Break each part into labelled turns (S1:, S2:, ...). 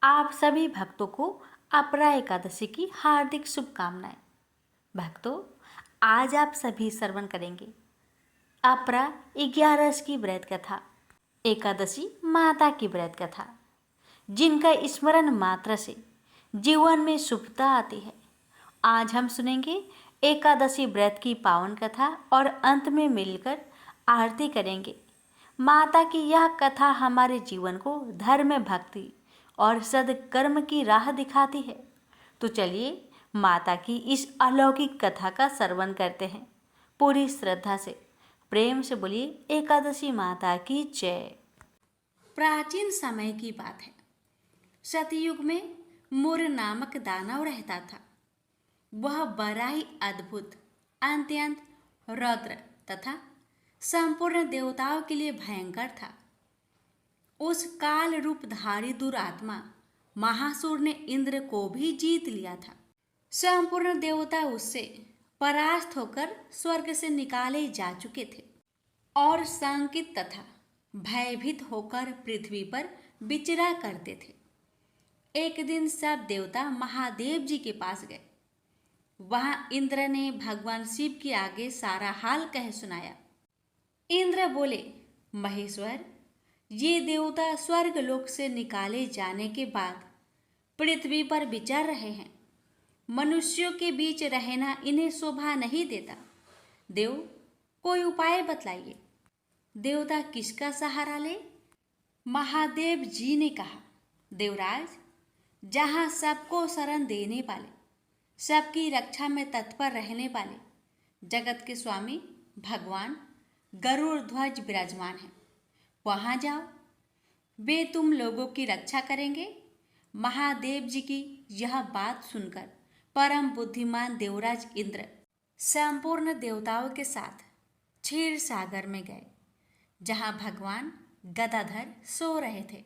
S1: आप सभी भक्तों को अपरा एकादशी की हार्दिक शुभकामनाएं। भक्तों, आज आप सभी श्रवण करेंगे अपरा 11 की व्रत कथा, एकादशी माता की व्रत कथा, जिनका स्मरण मात्र से जीवन में शुभता आती है। आज हम सुनेंगे एकादशी व्रत की पावन कथा और अंत में मिलकर आरती करेंगे। माता की यह कथा हमारे जीवन को धर्म, भक्ति और सद्कर्म की राह दिखाती है। तो चलिए माता की इस अलौकिक कथा का श्रवण करते हैं पूरी श्रद्धा से। प्रेम से बोलिए एकादशी माता की जय। प्राचीन समय की बात है। सतयुग में मुर नामक दानव रहता था। वह बड़ा ही अद्भुत, अत्यंत रौद्र तथा संपूर्ण देवताओं के लिए भयंकर था। उस काल रूपधारी दुरात्मा महासुर ने इंद्र को भी जीत लिया था। संपूर्ण देवता उससे परास्त होकर स्वर्ग से निकाले जा चुके थे और शंकित तथा भयभीत होकर पृथ्वी पर विचरा करते थे। एक दिन सब देवता महादेव जी के पास गए। वहां इंद्र ने भगवान शिव के आगे सारा हाल कह सुनाया। इंद्र बोले, महेश्वर, ये देवता स्वर्ग लोक से निकाले जाने के बाद पृथ्वी पर विचर रहे हैं। मनुष्यों के बीच रहना इन्हें शोभा नहीं देता। देव, कोई उपाय बतलाइए। देवता किसका सहारा ले? महादेव जी ने कहा, देवराज, जहाँ सबको शरण देने वाले, सबकी रक्षा में तत्पर रहने वाले जगत के स्वामी भगवान गरुड़ ध्वज विराजमान हैं, वहाँ जाओ। वे तुम लोगों की रक्षा करेंगे। महादेव जी की यह बात सुनकर परम बुद्धिमान देवराज इंद्र संपूर्ण देवताओं के साथ क्षीर सागर में गए, जहाँ भगवान गदाधर सो रहे थे।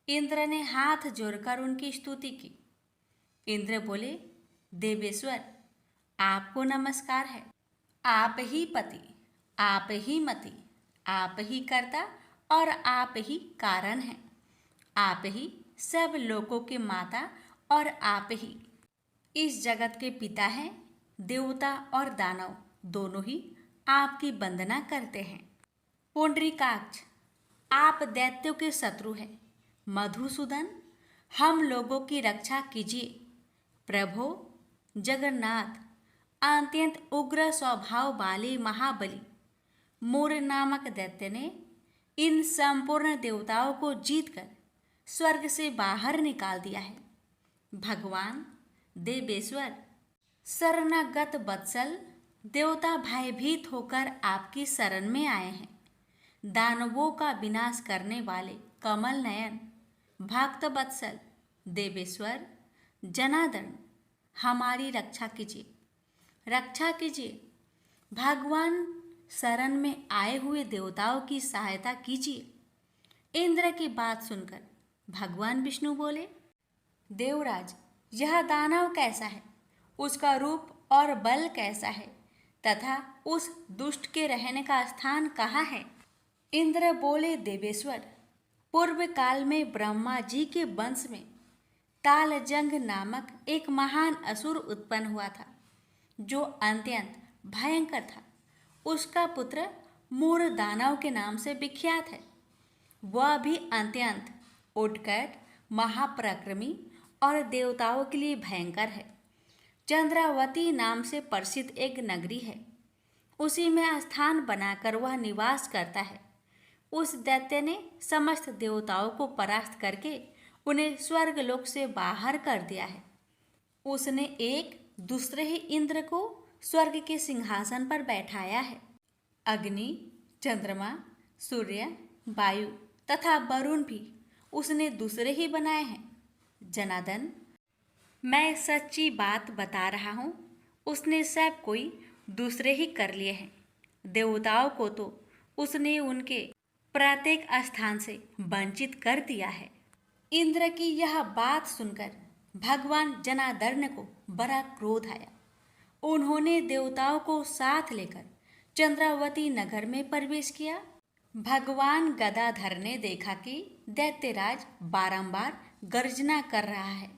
S1: इंद्र ने हाथ जोड़कर उनकी स्तुति की। इंद्र बोले, देवेश्वर, आपको नमस्कार है। आप ही पति, आप ही मति, आप ही कर्ता और आप ही कारण हैं। आप ही सब लोगों के माता और आप ही इस जगत के पिता हैं। देवता और दानव दोनों ही आपकी वंदना करते हैं। पुंडरीकाक्ष, आप दैत्यों के शत्रु हैं। मधुसूदन, हम लोगों की रक्षा कीजिए। प्रभो जगन्नाथ, अत्यंत उग्र स्वभाव वाले महाबली मुर नामक दैत्य ने इन संपूर्ण देवताओं को जीतकर स्वर्ग से बाहर निकाल दिया है। भगवान देवेश्वर, शरणागत वत्सल देवता भयभीत होकर आपकी शरण में आए हैं। दानवों का विनाश करने वाले कमल नयन भक्त वत्सल देवेश्वर जनार्दन, हमारी रक्षा कीजिए, रक्षा कीजिए। भगवान शरण में आए हुए देवताओं की सहायता कीजिए। इंद्र की बात सुनकर भगवान विष्णु बोले, देवराज, यह दानव कैसा है? उसका रूप और बल कैसा है तथा उस दुष्ट के रहने का स्थान कहाँ है? इंद्र बोले, देवेश्वर, पूर्व काल में ब्रह्मा जी के वंश में तालजंग नामक एक महान असुर उत्पन्न हुआ था, जो अत्यंत भयंकर था। उसका पुत्र मूर दानव के नाम से विख्यात है। वह भी अत्यंत उठकर महापराक्रमी और देवताओं के लिए भयंकर है। चंद्रावती नाम से प्रसिद्ध एक नगरी है, उसी में स्थान बनाकर वह निवास करता है। उस दैत्य ने समस्त देवताओं को परास्त करके उन्हें स्वर्गलोक से बाहर कर दिया है। उसने एक दूसरे ही इंद्र को स्वर्ग के सिंहासन पर बैठाया है। अग्नि, चंद्रमा, सूर्य, वायु तथा वरुण भी उसने दूसरे ही बनाए हैं। जनार्दन, मैं सच्ची बात बता रहा हूँ, उसने सब कोई दूसरे ही कर लिए हैं। देवताओं को तो उसने उनके प्रत्येक स्थान से वंचित कर दिया है। इंद्र की यह बात सुनकर भगवान जनार्दन को बड़ा क्रोध आया। उन्होंने देवताओं को साथ लेकर चंद्रावती नगर में प्रवेश किया। भगवान गदाधर ने देखा कि दैत्यराज बारंबार गर्जना कर रहा है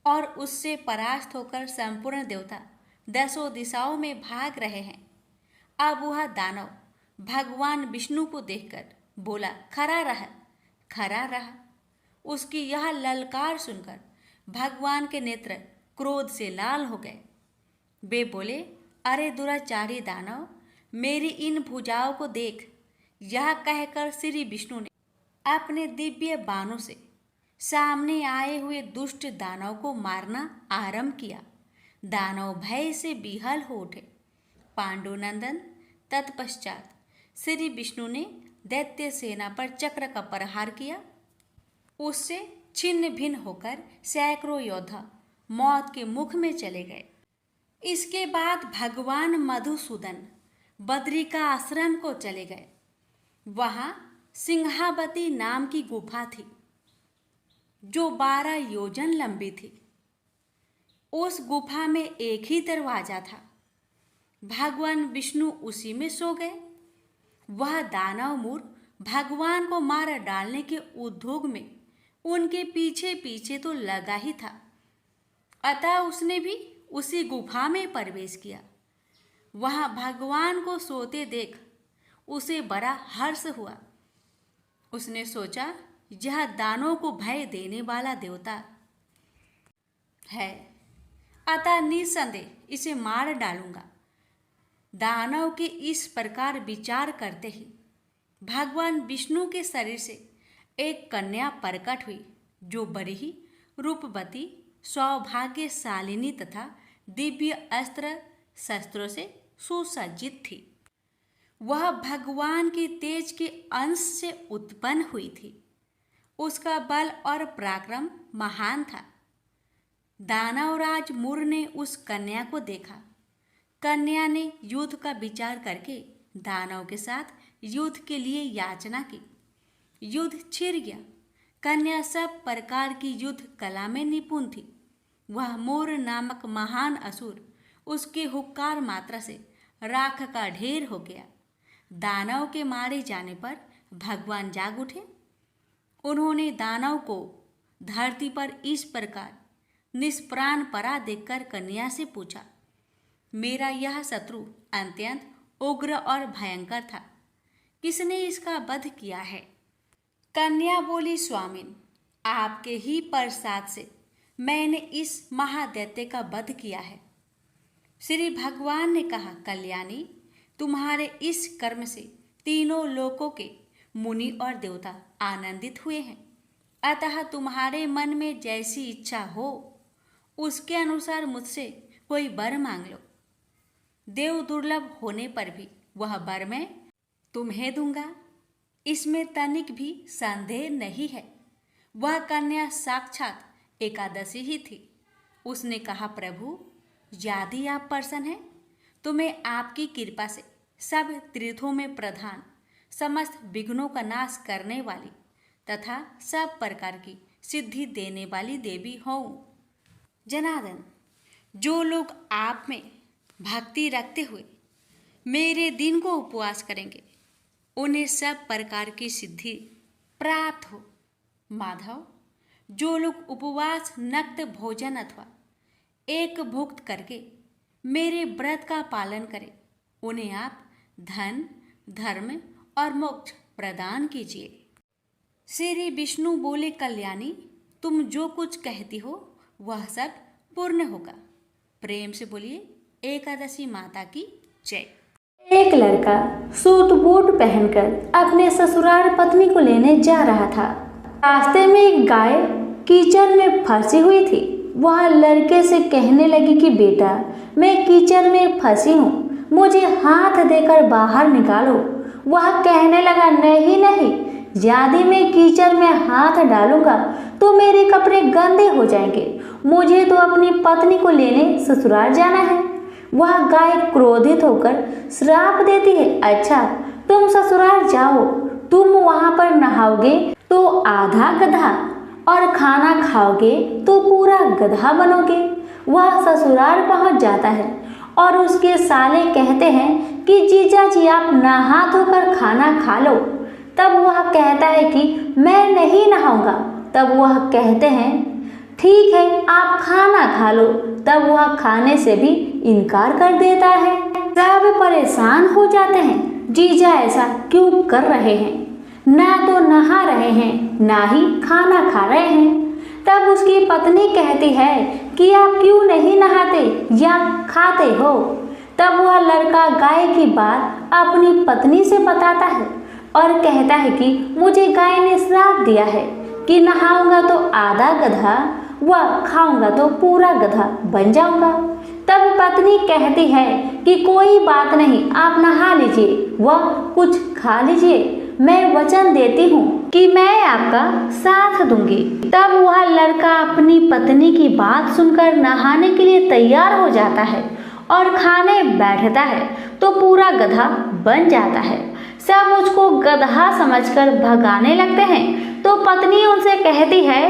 S1: और उससे परास्त होकर संपूर्ण देवता दसों दिशाओं में भाग रहे हैं। अब वह दानव भगवान विष्णु को देखकर बोला, खड़ा रहा, खड़ा रहा। उसकी यह ललकार सुनकर भगवान के नेत्र क्रोध से लाल हो गए। वे बोले, अरे दुराचारी दानव, मेरी इन भुजाओं को देख। यह कहकर श्री विष्णु ने अपने दिव्य बाणों से सामने आए हुए दुष्ट दानव को मारना आरंभ किया। दानव भय से विहल हो उठे। पांडुनंदन तत्पश्चात श्री विष्णु ने दैत्य सेना पर चक्र का प्रहार किया। उससे छिन्न भिन्न होकर सैकड़ों योद्धा मौत के मुख में चले गए। इसके बाद भगवान मधुसूदन बद्रिका आश्रम को चले गए। वहाँ सिंहावती नाम की गुफा थी जो 12 योजन लंबी थी। उस गुफा में एक ही दरवाजा था। भगवान विष्णु उसी में सो गए। वह दानव मूर्ख भगवान को मार डालने के उद्योग में उनके पीछे पीछे तो लगा ही था। अतः उसने भी उसी गुफा में प्रवेश किया। वहाँ भगवान को सोते देख उसे बड़ा हर्ष हुआ। उसने सोचा, यह दानों को भय देने वाला देवता है, अतः निसंदेह इसे मार डालूंगा। दानव के इस प्रकार विचार करते ही भगवान विष्णु के शरीर से एक कन्या प्रकट हुई जो बड़ी ही रूपवती, सौभाग्यशालिनी तथा दिव्य अस्त्र शस्त्रों से सुसज्जित थी। वह भगवान के तेज के अंश से उत्पन्न हुई थी। उसका बल और पराक्रम महान था। दानवराज मुर ने उस कन्या को देखा। कन्या ने युद्ध का विचार करके दानव के साथ युद्ध के लिए याचना की। युद्ध छिड़ गया। कन्या सब प्रकार की युद्ध कला में निपुण थी। वह मोर नामक महान असुर उसके हुक्कार मात्रा से राख का ढेर हो गया। दानव के मारे जाने पर भगवान जाग उठे। उन्होंने दानव को धरती पर इस प्रकार निष्प्राण पड़ा देखकर कन्या से पूछा, मेरा यह शत्रु अत्यंत उग्र और भयंकर था, किसने इसका वध किया है? कन्या बोली, स्वामिन, आपके ही प्रसाद से मैंने इस महादैत्य का वध किया है। श्री भगवान ने कहा, कल्याणी, तुम्हारे इस कर्म से तीनों लोकों के मुनि और देवता आनंदित हुए हैं। अतः तुम्हारे मन में जैसी इच्छा हो उसके अनुसार मुझसे कोई वर मांग लो। देव दुर्लभ होने पर भी वह वर मैं तुम्हें दूंगा, इसमें तनिक भी संदेह नहीं है। वह कन्या साक्षात एकादशी ही थी। उसने कहा, प्रभु, यदि आप प्रसन्न हैं तो मैं आपकी कृपा से सब तीर्थों में प्रधान, समस्त विघ्नों का नाश करने वाली तथा सब प्रकार की सिद्धि देने वाली देवी हूँ। जनार्दन, जो लोग आप में भक्ति रखते हुए मेरे दिन को उपवास करेंगे उन्हें सब प्रकार की सिद्धि प्राप्त हो। माधव, जो लोग उपवास, नक्त भोजन अथवा एक भुक्त करके मेरे व्रत का पालन करें उन्हें आप धन, धर्म और मोक्ष प्रदान कीजिए। श्री विष्णु बोले, कल्याणी, तुम जो कुछ कहती हो वह सब पूर्ण होगा। प्रेम से बोलिए, एकादशी माता की जय।
S2: एक लड़का सूट बूट पहनकर अपने ससुराल पत्नी को लेने जा रहा था। रास्ते में एक गाय कीचड़ में फंसी हुई थी। वह लड़के से कहने लगी कि बेटा, मैं कीचड़ में फंसी हूँ, मुझे हाथ देकर बाहर निकालो। वह कहने लगा, नहीं नहीं, यदि मैं कीचड़ में हाथ डालूंगा तो मेरे कपड़े गंदे हो जाएंगे। मुझे तो अपनी पत्नी को लेने ससुराल जाना है। वह गाय क्रोधित होकर श्राप देती है, अच्छा तुम ससुराल जाओ, तुम वहां पर नहाओगे तो आधा गधा और खाना खाओगे तो पूरा गधा बनोगे। वह ससुराल पहुंच जाता है और उसके साले कहते हैं कि जीजा जी आप नहा धोकर खाना खा लो। तब वह कहता है कि मैं नहीं नहाऊंगा। तब वह कहते हैं, ठीक है आप खाना खा लो। तब वह खाने से भी इनकार कर देता है। सब परेशान हो जाते हैं, जीजा ऐसा क्यों कर रहे हैं, ना तो नहा रहे हैं ना ही खाना खा रहे हैं। तब उसकी पत्नी कहती है कि आप क्यों नहीं नहाते या खाते हो। तब वह लड़का गाय की बात अपनी पत्नी से बताता है और कहता है कि मुझे गाय ने श्राप दिया है कि नहाऊंगा तो आधा गधा व खाऊंगा तो पूरा गधा बन जाऊंगा। तब पत्नी कहती है कि कोई बात नहीं, आप नहा लीजिए व कुछ खा लीजिए, मैं वचन देती हूँ कि मैं आपका साथ दूंगी। तब वह लड़का अपनी पत्नी की बात सुनकर नहाने के लिए तैयार हो जाता है और खाने बैठता है तो पूरा गधा बन जाता है। सब उसको गधा समझकर भगाने लगते हैं तो पत्नी उनसे कहती है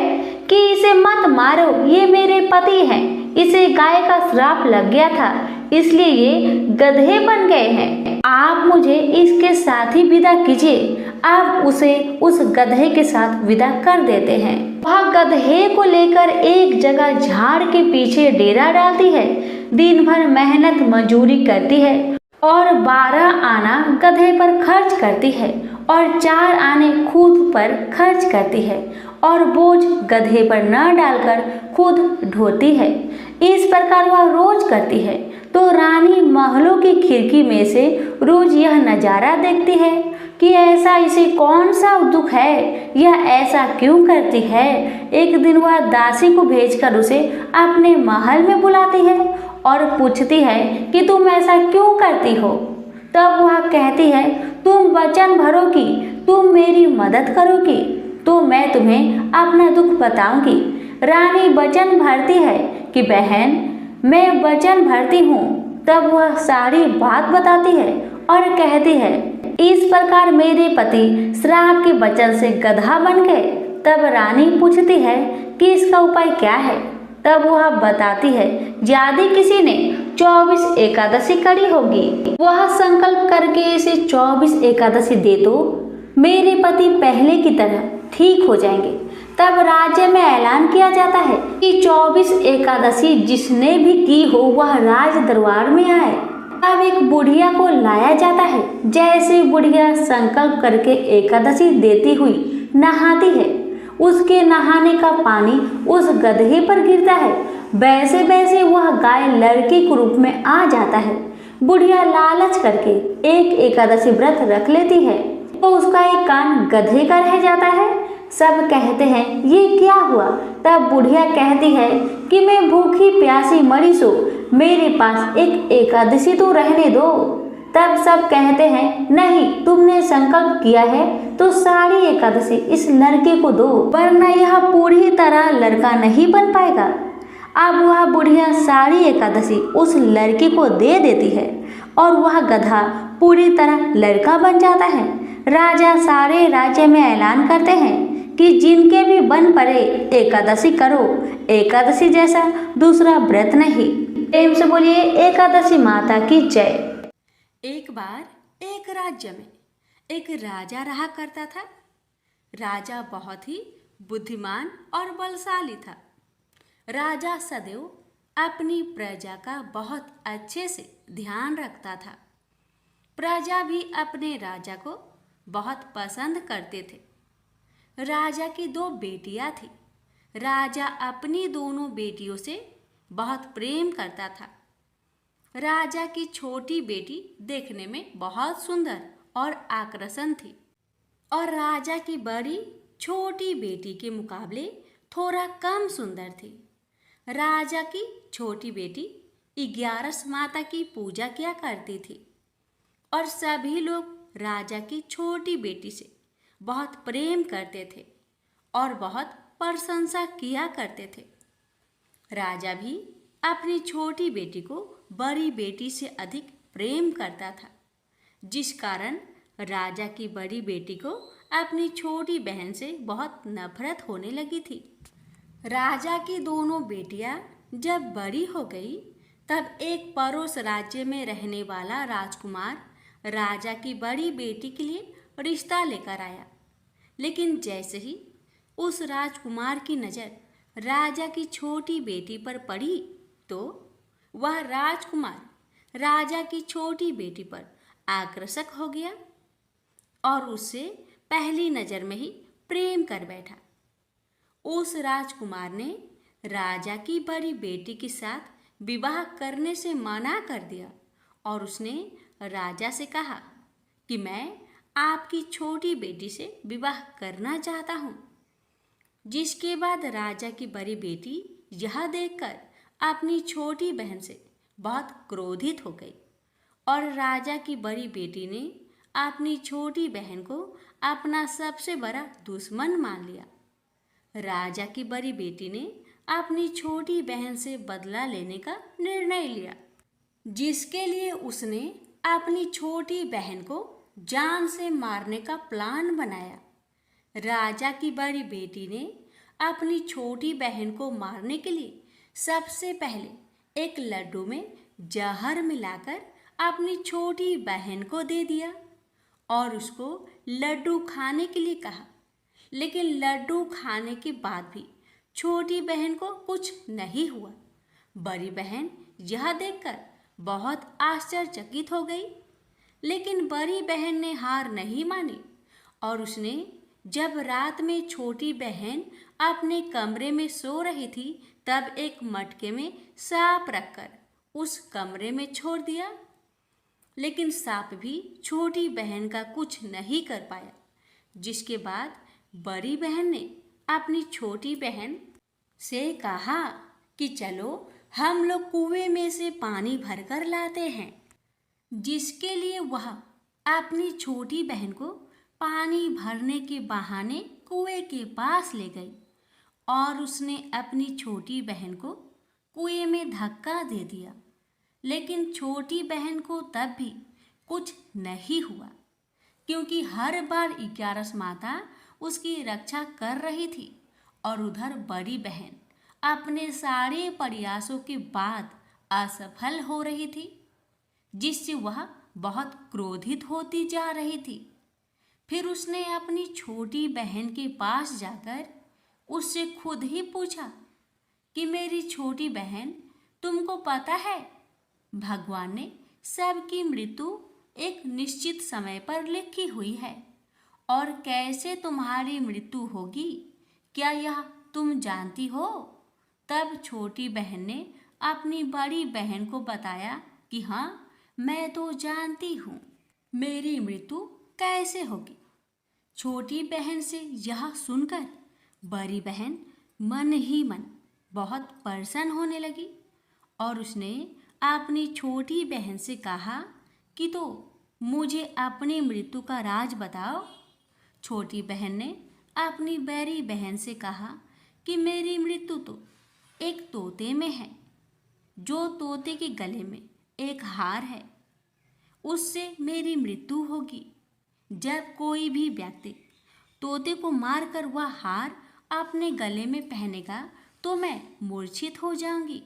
S2: कि इसे मत मारो, ये मेरे पति हैं, इसे गाय का श्राप लग गया था इसलिए ये गधे बन गए हैं। आप मुझे इसके साथ ही विदा कीजिए। आप उसे उस गधे के साथ विदा कर देते हैं। वह गधे को लेकर एक जगह झाड़ के पीछे डेरा डालती है। दिन भर मेहनत मजूरी करती है और 12 आना गधे पर खर्च करती है और 4 आने खुद पर खर्च करती है और बोझ गधे पर न डालकर खुद ढोती है। इस प्रकार वह रोज करती है तो रानी महलों की खिड़की में से रोज यह नजारा देखती है कि ऐसा इसे कौन सा दुख है, यह ऐसा क्यों करती है। एक दिन वह दासी को भेजकर उसे अपने महल में बुलाती है और पूछती है कि तुम ऐसा क्यों करती हो। तब वह कहती है, तुम वचन भरोगी, तुम मेरी मदद करोगी तो मैं तुम्हें अपना दुख बताऊंगी। रानी वचन भरती है कि बहन मैं वचन भरती हूँ। तब वह सारी बात बताती है और कहती है, इस प्रकार मेरे पति श्राप के वचन से गधा बन गए। तब रानी पूछती है कि इसका उपाय क्या है। तब वह बताती है, यदि किसी ने 24 एकादशी करी होगी, वह संकल्प करके इसे 24 एकादशी दे तो मेरे पति पहले की तरह ठीक हो जाएंगे। तब राज्य में ऐलान किया जाता है कि 24 एकादशी जिसने भी की हो वह राज दरबार में आए। तब एक बुढ़िया को लाया जाता है। जैसे बुढ़िया संकल्प करके एकादशी देती हुई नहाती है, उसके नहाने का पानी उस गधे पर गिरता है। वैसे वैसे वह गाय लड़के के रूप में आ जाता है। बुढ़िया लालच करके एक एकादशी व्रत रख लेती है तो उसका एक कान गधे का रह जाता है। सब कहते हैं ये क्या हुआ। तब बुढ़िया कहती है कि मैं भूखी प्यासी मरी सो, मेरे पास एक एकादशी तो रहने दो। तब सब कहते हैं नहीं, तुमने संकल्प किया है तो सारी एकादशी इस लड़के को दो, वरना यह पूरी तरह लड़का नहीं बन पाएगा। अब वह बुढ़िया सारी एकादशी उस लड़के को दे देती है और वह गधा पूरी तरह लड़का बन जाता है। राजा सारे राज्य में ऐलान करते हैं कि जिनके भी बन पड़े एकादशी करो, एकादशी जैसा दूसरा व्रत नहीं। प्रेम से बोलिए एकादशी माता की जय।
S1: एक बार एक राज्य में एक राजा रहा करता था। राजा बहुत ही बुद्धिमान और बलशाली था। राजा सदैव अपनी प्रजा का बहुत अच्छे से ध्यान रखता था। प्रजा भी अपने राजा को बहुत पसंद करते थे। राजा की 2 बेटियां थी। राजा अपनी दोनों बेटियों से बहुत प्रेम करता था। राजा की छोटी बेटी देखने में बहुत सुंदर और आकर्षण थी और राजा की बड़ी छोटी बेटी के मुकाबले थोड़ा कम सुंदर थी। राजा की छोटी बेटी 11 माता की पूजा किया करती थी और सभी लोग राजा की छोटी बेटी से बहुत प्रेम करते थे और बहुत प्रशंसा किया करते थे। राजा भी अपनी छोटी बेटी को बड़ी बेटी से अधिक प्रेम करता था, जिस कारण राजा की बड़ी बेटी को अपनी छोटी बहन से बहुत नफरत होने लगी थी। राजा की दोनों बेटियां जब बड़ी हो गई तब एक पड़ोस राज्य में रहने वाला राजकुमार राजा की बड़ी बेटी के लिए रिश्ता लेकर आया। लेकिन जैसे ही उस राजकुमार की नज़र राजा की छोटी बेटी पर पड़ी तो वह राजकुमार राजा की छोटी बेटी पर आकर्षक हो गया और उससे पहली नज़र में ही प्रेम कर बैठा। उस राजकुमार ने राजा की बड़ी बेटी के साथ विवाह करने से मना कर दिया और उसने राजा से कहा कि मैं आपकी छोटी बेटी से विवाह करना चाहता हूँ। जिसके बाद राजा की बड़ी बेटी यह देखकर अपनी छोटी बहन से बहुत क्रोधित हो गई और राजा की बड़ी बेटी ने अपनी छोटी बहन को अपना सबसे बड़ा दुश्मन मान लिया। राजा की बड़ी बेटी ने अपनी छोटी बहन से बदला लेने का निर्णय लिया, जिसके लिए उसने अपनी छोटी बहन को जान से मारने का प्लान बनाया। राजा की बड़ी बेटी ने अपनी छोटी बहन को मारने के लिए सबसे पहले एक लड्डू में जहर मिलाकर अपनी छोटी बहन को दे दिया और उसको लड्डू खाने के लिए कहा। लेकिन लड्डू खाने के बाद भी छोटी बहन को कुछ नहीं हुआ। बड़ी बहन यह देखकर बहुत आश्चर्यचकित हो गई, लेकिन बड़ी बहन ने हार नहीं मानी और उसने जब रात में छोटी बहन अपने कमरे में सो रही थी तब एक मटके में सांप रखकर उस कमरे में छोड़ दिया। लेकिन सांप भी छोटी बहन का कुछ नहीं कर पाया, जिसके बाद बड़ी बहन ने अपनी छोटी बहन से कहा कि चलो हम लोग कुएं में से पानी भरकर लाते हैं। जिसके लिए वह अपनी छोटी बहन को पानी भरने के बहाने कुएं के पास ले गई और उसने अपनी छोटी बहन को कुएं में धक्का दे दिया। लेकिन छोटी बहन को तब भी कुछ नहीं हुआ, क्योंकि हर बार 11 माता उसकी रक्षा कर रही थी और उधर बड़ी बहन अपने सारे प्रयासों के बाद असफल हो रही थी, जिससे वह बहुत क्रोधित होती जा रही थी। फिर उसने अपनी छोटी बहन के पास जाकर उससे खुद ही पूछा कि मेरी छोटी बहन, तुमको पता है भगवान ने सबकी मृत्यु एक निश्चित समय पर लिखी हुई है और कैसे तुम्हारी मृत्यु होगी, क्या यह तुम जानती हो? तब छोटी बहन ने अपनी बड़ी बहन को बताया कि हाँ, मैं तो जानती हूँ मेरी मृत्यु कैसे होगी। छोटी बहन से यह सुनकर बड़ी बहन मन ही मन बहुत प्रसन्न होने लगी और उसने अपनी छोटी बहन से कहा कि तो मुझे अपनी मृत्यु का राज बताओ। छोटी बहन ने अपनी बड़ी बहन से कहा कि मेरी मृत्यु तो एक तोते में है, जो तोते के गले में एक हार है, उससे मेरी मृत्यु होगी। जब कोई भी व्यक्ति तोते को मारकर वह हार अपने गले में पहनेगा तो मैं मूर्छित हो जाऊंगी,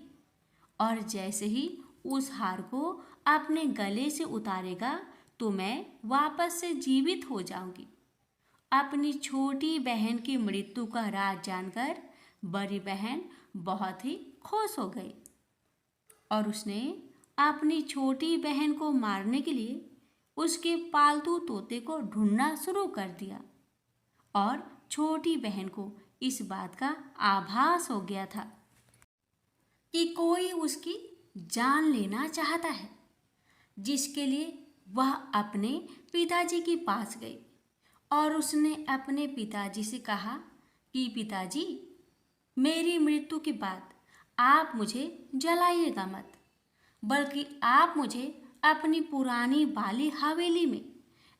S1: और जैसे ही उस हार को अपने गले से उतारेगा तो मैं वापस से जीवित हो जाऊंगी। अपनी छोटी बहन की मृत्यु का राज जानकर बड़ी बहन बहुत ही खुश हो गई और उसने अपनी छोटी बहन को मारने के लिए उसके पालतू तोते को ढूंढना शुरू कर दिया और छोटी बहन को इस बात का आभास हो गया था कि कोई उसकी जान लेना चाहता है, जिसके लिए वह अपने पिताजी के पास गई और उसने अपने पिताजी से कहा कि पिताजी, मेरी मृत्यु के बाद आप मुझे जलाइएगा मत, बल्कि आप मुझे अपनी पुरानी वाली हवेली में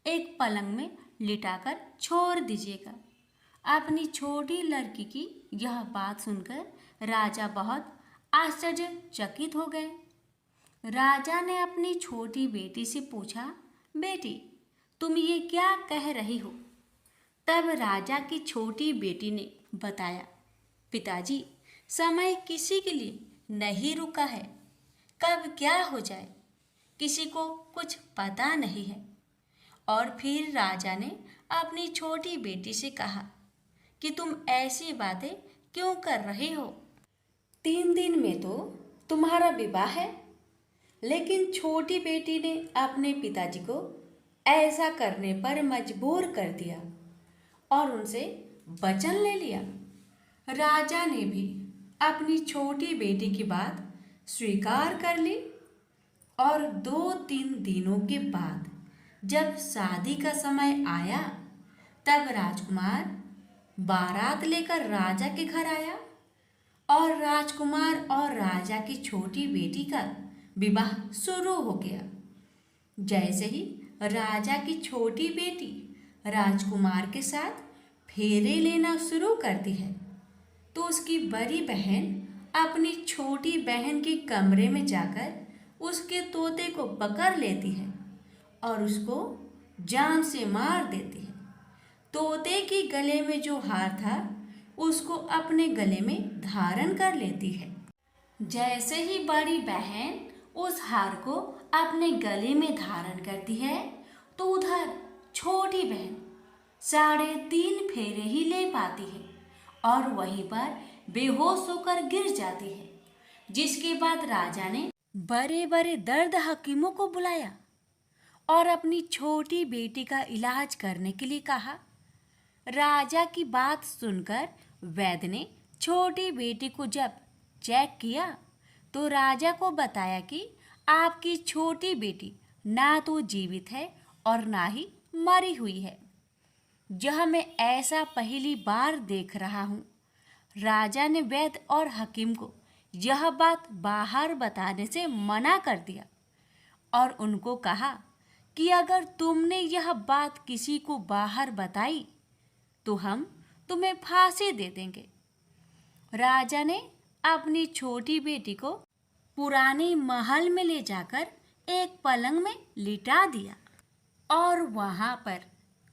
S1: एक पलंग में लिटाकर छोड़ दीजिएगा। अपनी छोटी लड़की की यह बात सुनकर राजा बहुत आश्चर्यचकित हो गए। राजा ने अपनी छोटी बेटी से पूछा, बेटी, तुम ये क्या कह रही हो? तब राजा की छोटी बेटी ने बताया, पिताजी, समय किसी के लिए नहीं रुका है, कब क्या हो जाए किसी को कुछ पता नहीं है। और फिर राजा ने अपनी छोटी बेटी से कहा कि तुम ऐसी बातें क्यों कर रहे हो?
S3: 3 दिन में तो तुम्हारा विवाह है। लेकिन छोटी बेटी ने अपने पिताजी को ऐसा करने पर मजबूर कर दिया और उनसे वचन ले लिया। राजा ने भी अपनी छोटी बेटी की बात स्वीकार कर ली और 2-3 दिनों के बाद जब शादी का समय आया तब राजकुमार बारात लेकर राजा के घर आया और राजकुमार और राजा की छोटी बेटी का विवाह शुरू हो गया। जैसे ही राजा की छोटी बेटी राजकुमार के साथ फेरे लेना शुरू करती है तो उसकी बड़ी बहन अपनी छोटी बहन के कमरे में जाकर उसके तोते को पकड़ लेती है और उसको जान से मार देती है। तोते के गले में जो हार था उसको अपने गले में धारण कर लेती है।
S1: जैसे ही बड़ी बहन उस हार को अपने गले में धारण करती है तो उधर छोटी बहन 3.5 फेरे ही ले पाती है और वहीं पर बेहोश होकर गिर जाती है। जिसके बाद राजा ने बड़े बड़े दर्द हकीमों को बुलाया और अपनी छोटी बेटी का इलाज करने के लिए कहा। राजा की बात सुनकर वैद्य ने छोटी बेटी को जब चेक किया तो राजा को बताया कि आपकी छोटी बेटी ना तो जीवित है और ना ही मरी हुई है। यह मैं ऐसा पहली बार देख रहा हूँ। राजा ने वैद्य और हकीम को यह बात बाहर बताने से मना कर दिया और उनको कहा कि अगर तुमने यह बात किसी को बाहर बताई तो हम तुम्हें फांसी दे देंगे। राजा ने अपनी छोटी बेटी को पुराने महल में ले जाकर एक पलंग में लिटा दिया और वहां पर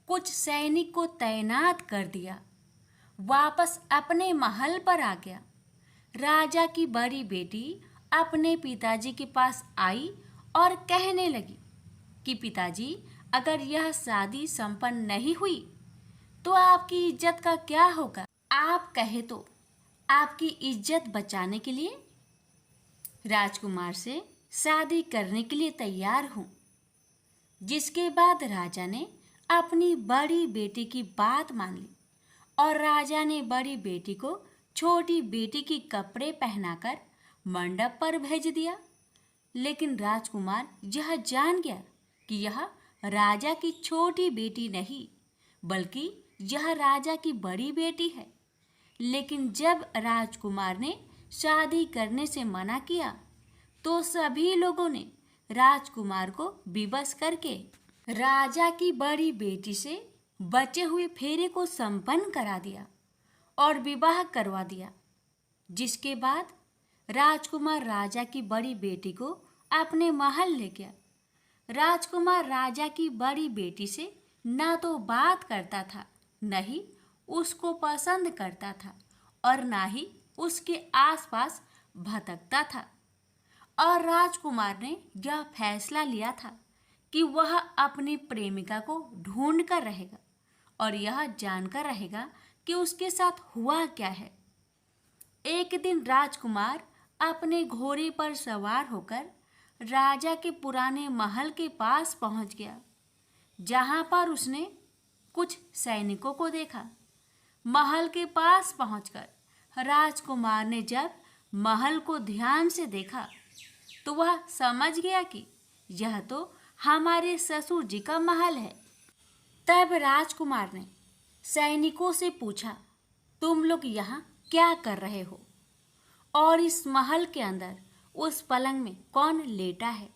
S1: कुछ सैनिक को तैनात कर दिया। वापस अपने महल पर आ गया। राजा की बड़ी बेटी अपने पिताजी के पास आई और कहने लगी कि पिताजी, अगर यह शादी संपन्न नहीं हुई तो आपकी इज्जत का क्या होगा? आप कहे तो आपकी इज्जत बचाने के लिए राजकुमार से शादी करने के लिए तैयार हूँ। जिसके बाद राजा ने अपनी बड़ी बेटी की बात मान ली और राजा ने बड़ी बेटी को छोटी बेटी की कपड़े पहनाकर मंडप पर भेज दिया। लेकिन राजकुमार यह जान गया कि यह राजा की छोटी बेटी नहीं बल्कि यह राजा की बड़ी बेटी है। लेकिन जब राजकुमार ने शादी करने से मना किया तो सभी लोगों ने राजकुमार को विवश करके राजा की बड़ी बेटी से बचे हुए फेरे को संपन्न करा दिया और विवाह करवा दिया। जिसके बाद राजकुमार राजा की बड़ी बेटी को अपने महल ले गया। राजकुमार राजा की बड़ी बेटी से ना तो बात करता था, न ही उसको पसंद करता था और ना ही उसके आसपास भटकता था। और राजकुमार ने यह फैसला लिया था कि वह अपनी प्रेमिका को ढूंढ कर रहेगा और यह जानकर रहेगा कि उसके साथ हुआ क्या है। एक दिन राजकुमार अपने घोड़े पर सवार होकर राजा के पुराने महल के पास पहुंच गया, जहां पर उसने कुछ सैनिकों को देखा। महल के पास पहुंचकर राजकुमार ने जब महल को ध्यान से देखा तो वह समझ गया कि यह तो हमारे ससुर जी का महल है। तब राजकुमार ने सैनिकों से पूछा, तुम लोग यहाँ क्या कर रहे हो और इस महल के अंदर उस पलंग में कौन लेटा है?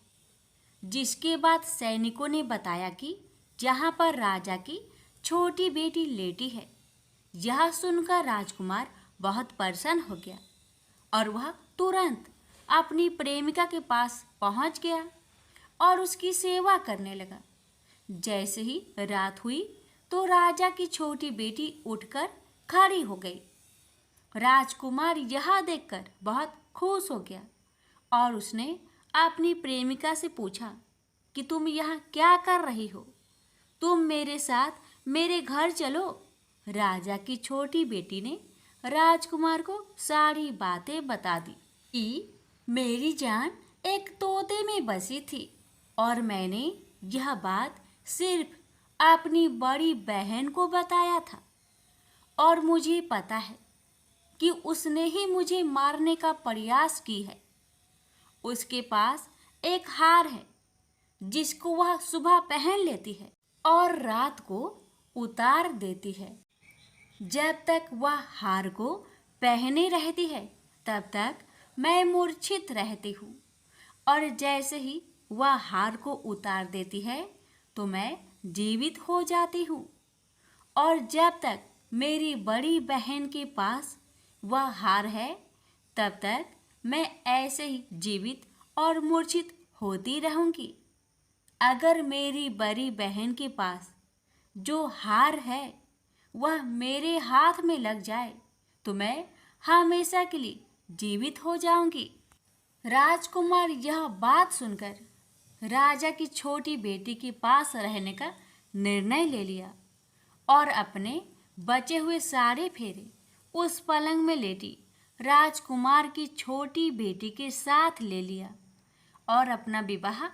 S1: जिसके बाद सैनिकों ने बताया कि जहाँ पर राजा की छोटी बेटी लेटी है। यह सुनकर राजकुमार बहुत प्रसन्न हो गया और वह तुरंत अपनी प्रेमिका के पास पहुंच गया और उसकी सेवा करने लगा। जैसे ही रात हुई तो राजा की छोटी बेटी उठकर खड़ी हो गई। राजकुमार यह देखकर बहुत खुश हो गया और उसने अपनी प्रेमिका से पूछा कि तुम यहाँ क्या कर रही हो? तुम मेरे साथ मेरे घर चलो, राजा की छोटी बेटी ने राजकुमार को सारी बातें बता दी कि मेरी जान एक तोते में बसी थी और मैंने यह बात सिर्फ अपनी बड़ी बहन को बताया था और मुझे पता है कि उसने ही मुझे मारने का प्रयास की है। उसके पास एक हार है जिसको वह सुबह पहन लेती है और रात को उतार देती है। जब तक वह हार को पहने रहती है तब तक मैं मूर्छित रहती हूँ और जैसे ही वह हार को उतार देती है तो मैं जीवित हो जाती हूँ और जब तक मेरी बड़ी बहन के पास वह हार है तब तक मैं ऐसे ही जीवित और मूर्छित होती रहूँगी। अगर मेरी बड़ी बहन के पास जो हार है वह मेरे हाथ में लग जाए तो मैं हमेशा के लिए जीवित हो जाऊंगी। राजकुमार यह बात सुनकर राजा की छोटी बेटी के पास रहने का निर्णय ले लिया और अपने बचे हुए सारे फेरे उस पलंग में लेटी राजकुमार की छोटी बेटी के साथ ले लिया और अपना विवाह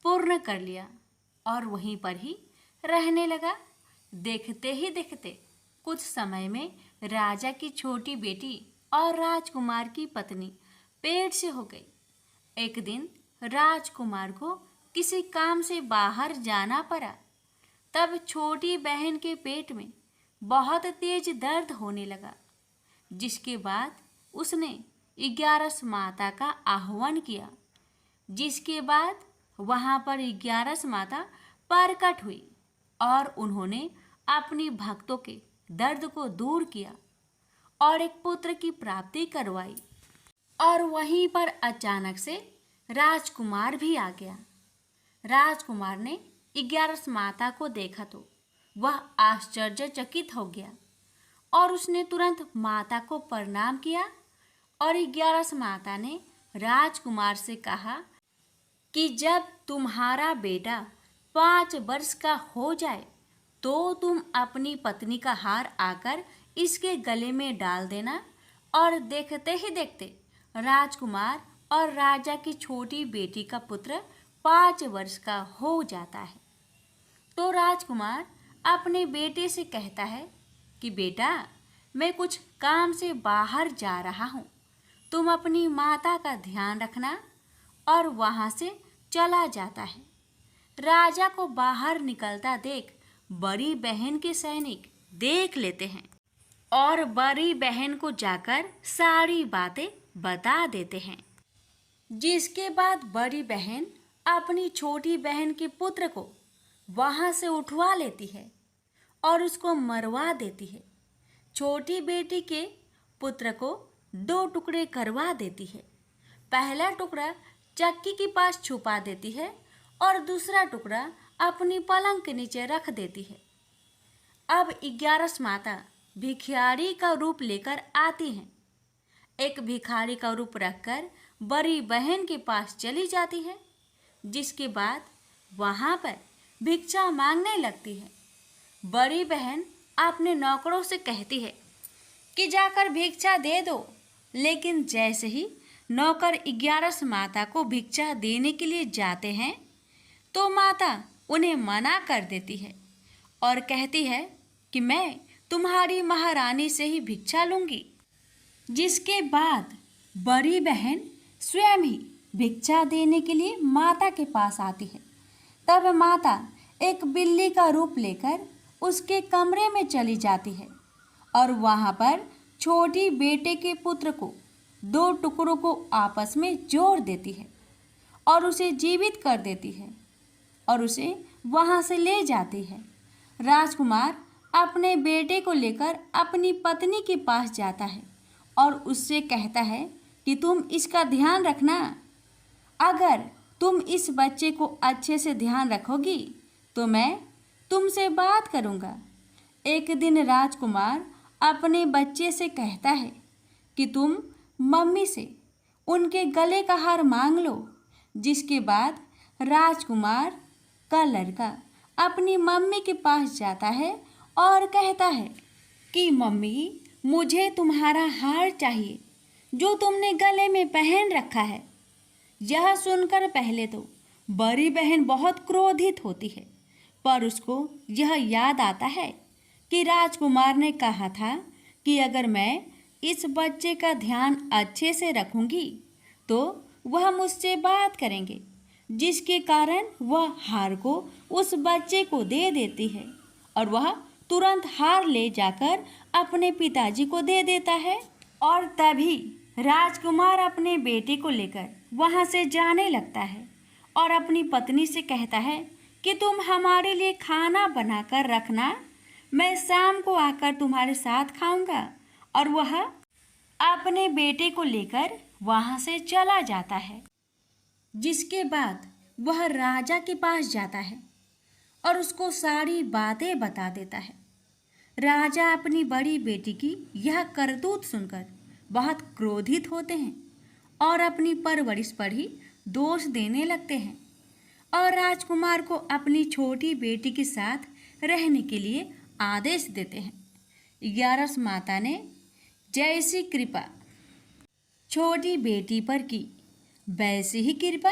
S1: पूर्ण कर लिया और वहीं पर ही रहने लगा। देखते ही देखते कुछ समय में राजा की छोटी बेटी और राजकुमार की पत्नी पेट से हो गई। एक दिन राजकुमार को किसी काम से बाहर जाना पड़ा। तब छोटी बहन के पेट में बहुत तेज दर्द होने लगा, जिसके बाद उसने 11 माता का आह्वान किया। जिसके बाद वहाँ पर 11 माता प्रकट हुई और उन्होंने अपनी भक्तों के दर्द को दूर किया और एक पुत्र की प्राप्ति करवाई। और वहीं पर अचानक से राजकुमार भी आ गया। राजकुमार ने 11 माता को देखा तो वह आश्चर्यचकित हो गया और उसने तुरंत माता को प्रणाम किया और 11 माता ने राजकुमार से कहा कि जब तुम्हारा बेटा 5 वर्ष का हो जाए तो तुम अपनी पत्नी का हार आकर इसके गले में डाल देना। और देखते ही देखते राजकुमार और राजा की छोटी बेटी का पुत्र 5 वर्ष का हो जाता है। तो राजकुमार अपने बेटे से कहता है कि बेटा, मैं कुछ काम से बाहर जा रहा हूँ, तुम अपनी माता का ध्यान रखना। और वहाँ से चला जाता है। राजा को बाहर निकलता देख बड़ी बहन के सैनिक देख लेते हैं और बड़ी बहन को जाकर सारी बातें बता देते हैं। जिसके बाद बड़ी बहन अपनी छोटी बहन के पुत्र को वहाँ से उठवा लेती है और उसको मरवा देती है। छोटी बेटी के पुत्र को 2 टुकड़े करवा देती है। पहला टुकड़ा चक्की के पास छुपा देती है और दूसरा टुकड़ा अपनी पलंग के नीचे रख देती है। अब 11 माता भिखारी का रूप लेकर आती हैं। एक भिखारी का रूप रखकर बड़ी बहन के पास चली जाती है। जिसके बाद वहाँ पर भिक्षा मांगने लगती है। बड़ी बहन अपने नौकरों से कहती है कि जाकर भिक्षा दे दो, लेकिन जैसे ही नौकर 11 माता को भिक्षा देने के लिए जाते हैं तो माता उन्हें मना कर देती है और कहती है कि मैं तुम्हारी महारानी से ही भिक्षा लूँगी। जिसके बाद बड़ी बहन स्वयं ही भिक्षा देने के लिए माता के पास आती है। तब माता एक बिल्ली का रूप लेकर उसके कमरे में चली जाती है और वहाँ पर छोटी बेटे के पुत्र को 2 टुकड़ों को आपस में जोड़ देती है और उसे जीवित कर देती है और उसे वहाँ से ले जाती है। राजकुमार अपने बेटे को लेकर अपनी पत्नी के पास जाता है और उससे कहता है कि तुम इसका ध्यान रखना। अगर तुम इस बच्चे को अच्छे से ध्यान रखोगी तो मैं तुमसे बात करूँगा। एक दिन राजकुमार अपने बच्चे से कहता है कि तुम मम्मी से उनके गले का हार मांग लो। जिसके बाद राजकुमार का लड़का अपनी मम्मी के पास जाता है और कहता है
S3: कि मम्मी मुझे तुम्हारा हार चाहिए जो तुमने गले में पहन रखा है। यह सुनकर पहले तो बड़ी बहन बहुत क्रोधित होती है, पर उसको यह याद आता है कि राजकुमार ने कहा था कि अगर मैं इस बच्चे का ध्यान अच्छे से रखूंगी तो वह मुझसे बात करेंगे, जिसके कारण वह हार को उस बच्चे को दे देती है और वह तुरंत हार ले जाकर अपने पिताजी को दे देता है। और तभी राजकुमार अपने बेटे को लेकर वहाँ से जाने लगता है और अपनी पत्नी से कहता है कि तुम हमारे लिए खाना बनाकर रखना, मैं शाम को आकर तुम्हारे साथ खाऊंगा। और वह अपने बेटे को लेकर वहाँ से चला जाता है। जिसके बाद वह राजा के पास जाता है और उसको सारी बातें बता देता है। राजा अपनी बड़ी बेटी की यह करतूत सुनकर बहुत क्रोधित होते हैं और अपनी परवरिश पर ही दोष देने लगते हैं और राजकुमार को अपनी छोटी बेटी के साथ रहने के लिए आदेश देते हैं। ग्यारस माता ने जैसी कृपा छोटी बेटी पर की, वैसी ही कृपा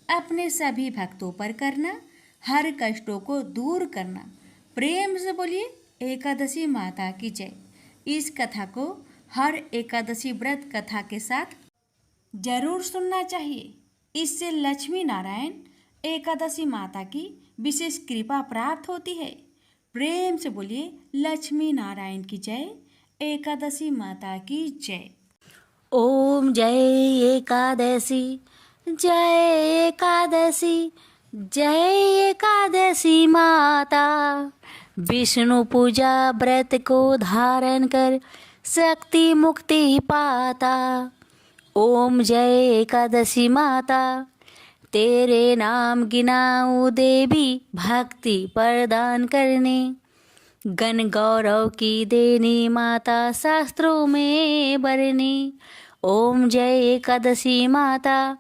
S3: अपने सभी भक्तों पर करना, हर कष्टों को दूर करना। प्रेम से बोलिए एकादशी माता की जय। इस कथा को हर एकादशी व्रत कथा के साथ जरूर सुनना चाहिए। इससे लक्ष्मी नारायण एकादशी माता की विशेष कृपा प्राप्त होती है। प्रेम से बोलिए लक्ष्मी नारायण की जय, एकादशी माता की जय।
S1: ओम जय एकादशी, जय एकादशी, जय एकादशी माता। विष्णु पूजा व्रत को धारण कर शक्ति मुक्ति पाता। ओम जय एकादशी माता, तेरे नाम गिनाऊं देवी, भक्ति प्रदान करने। गण गौरव की देनी माता, शास्त्रों में बरनी। ओम जय एकादशी माता,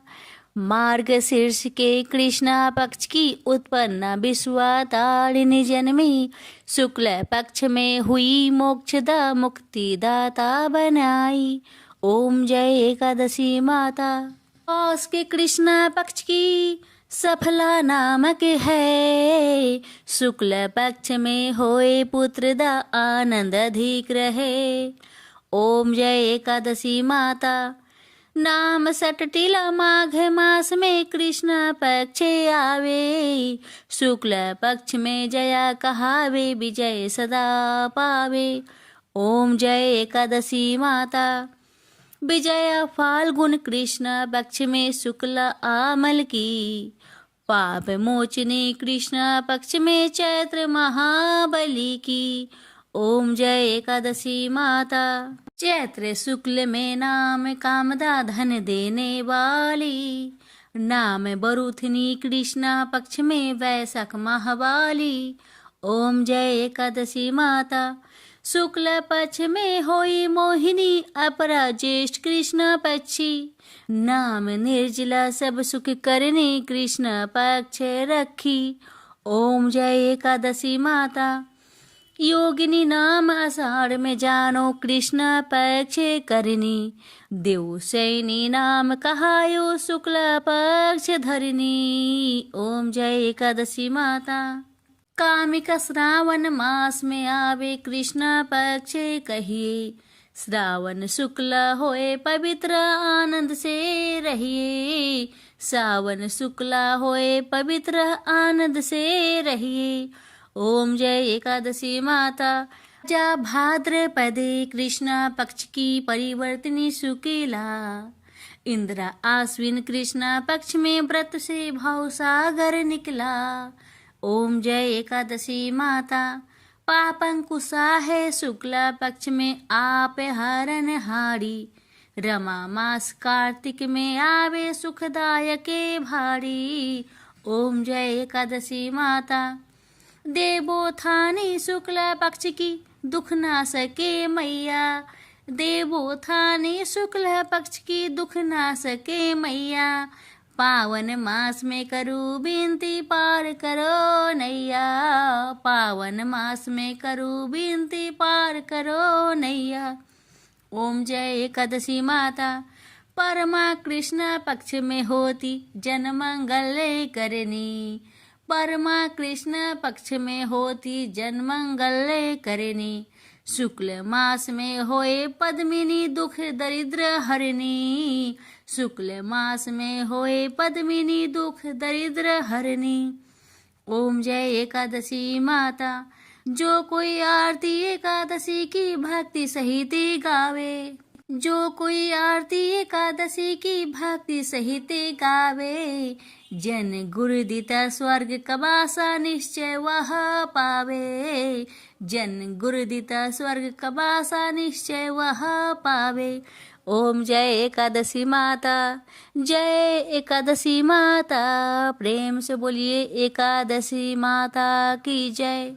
S1: मार्गशीर्ष के कृष्णा पक्ष की उत्पन्ना विश्वातारिणी जन्मी, शुक्ल पक्ष में हुई मोक्षदा मुक्तिदाता बनाई। ओम जय एकादशी माता, पौष के कृष्णा पक्ष की सफला नामक है, शुक्ल पक्ष में होए पुत्र दा आनंद अधिक रहे। ओम जय एकादशी माता, नाम सटटिला माघ मास में कृष्ण पक्ष आवे, शुक्ल पक्ष में जया कहावे, विजय सदा पावे। ओम जय एकादशी माता, विजया फाल्गुन कृष्ण पक्ष में शुक्ल आमल की, पाप मोचनी कृष्ण पक्ष में चैत्र महाबली की। ओम जय एकादशी माता, चैत्र शुक्ल में नाम कामदा धन देने वाली, नाम बरुथनी कृष्ण पक्ष में वैशाख महावाली। ओम जय एकादशी माता, शुक्ल पक्ष में होई मोहिनी, अपरा ज्येष्ठ कृष्ण पक्षी, नाम निर्जला सब सुख करने कृष्ण पक्ष रखी। ओम जय एकादशी माता, योगिनी नाम आषाढ़ में जानो कृष्ण पक्ष करनी, देव सैनी नाम कहायो शुक्ल पक्ष धरनी। ओम जय एकादशी माता, कामिक श्रावण मास में आवे कृष्ण पक्ष कहिए, श्रावण शुक्ल होए पवित्र आनंद से रहिए, सावन शुक्ल होए पवित्र आनंद से रहिए। ओम जय एकादशी माता, जा भाद्रपदे कृष्ण पक्ष की परिवर्तनी शुक्ला, इंद्र आश्विन कृष्ण पक्ष में व्रत से भाव सागर निकला। ओम जय एकादशी माता, पापंकुशा है शुक्ला पक्ष में आप हरण हारी, रमा मास कार्तिक में आवे सुखदायक भारी। ओम जय एकादशी माता, देवोत्थानी शुक्ला पक्ष की दुख ना सके मैया, देवोत्थानी शुक्ला पक्ष की दुख ना सके मैया, पावन मास में करूँ विनती पार करो नैया, पावन मास में करूँ विनती पार करो नैया। ओम जय एकादशी माता, परमा कृष्ण पक्ष में होती जन मंगल करनी, परमा कृष्ण पक्ष में होती जन मंगल करनी। शुक्ल मास में होए पद्मिनी दुख दरिद्र हरनी, शुक्ल मास में होए पद्मिनी दुख दरिद्र हरनी। ओम जय एकादशी माता, जो कोई आरती एकादशी की भक्ति सहित गावे, जो कोई आरती एकादशी की भक्ति सहित गावे, जन गुरुदिता स्वर्ग कबासा निश्चय वह पावे, जन गुरुदिता स्वर्ग कबासा निश्चय वह पावे। ओम जय एकादशी माता, जय एकादशी माता, प्रेम से बोलिए एकादशी माता की जय।